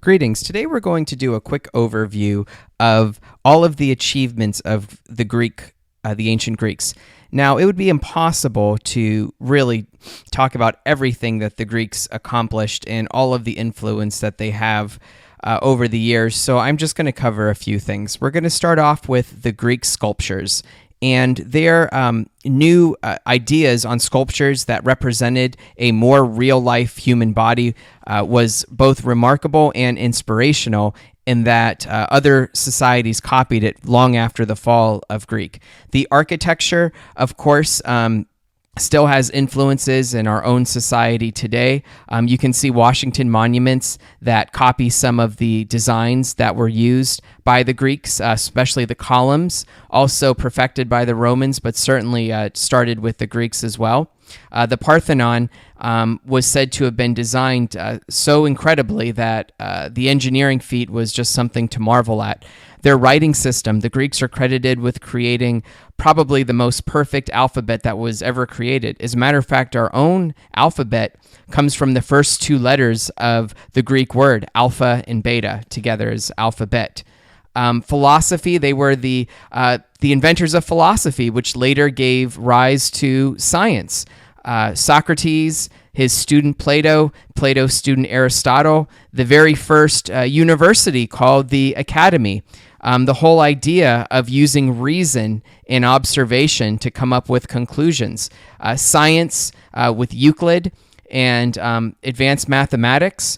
Greetings. Today we're going to do a quick overview of all of the achievements of the ancient Greeks. Now, it would be impossible to really talk about everything that the Greeks accomplished and all of the influence that they have over the years, so I'm just going to cover a few things. We're going to start off with the Greek sculptures and their new ideas on sculptures that represented a more real-life human body was both remarkable and inspirational in that other societies copied it long after the fall of Greek. The architecture, of course, still has influences in our own society today. You can see Washington monuments that copy some of the designs that were used by the Greeks, especially the columns, also perfected by the Romans, but certainly started with the Greeks as well. The Parthenon was said to have been designed so incredibly that the engineering feat was just something to marvel at. Their writing system, the Greeks are credited with creating probably the most perfect alphabet that was ever created. As a matter of fact, our own alphabet comes from the first two letters of the Greek word, alpha and beta, together as alphabet. Philosophy, they were the inventors of philosophy, which later gave rise to science. Socrates, his student Plato, Plato's student Aristotle, the very first university called the Academy. The whole idea of using reason and observation to come up with conclusions. Science with Euclid and advanced mathematics.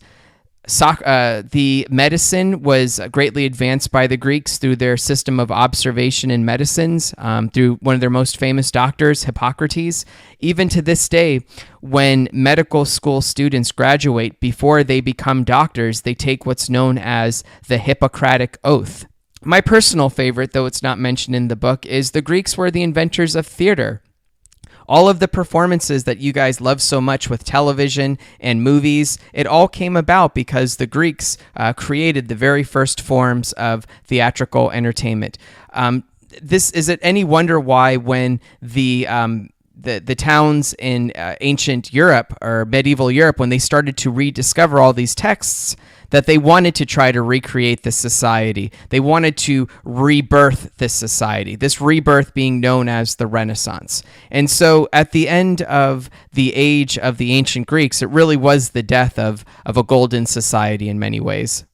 The medicine was greatly advanced by the Greeks through their system of observation in medicines, through one of their most famous doctors, Hippocrates. Even to this day, when medical school students graduate, before they become doctors, they take what's known as the Hippocratic Oath. My personal favorite, though it's not mentioned in the book, is the Greeks were the inventors of theater. All of the performances that you guys love so much with television and movies, it all came about because the Greeks created the very first forms of theatrical entertainment. Is it any wonder why when the towns in ancient Europe or medieval Europe, when they started to rediscover all these texts, that they wanted to try to recreate this society. They wanted to rebirth this society, this rebirth being known as the Renaissance. And so at the end of the age of the ancient Greeks, it really was the death of a golden society in many ways.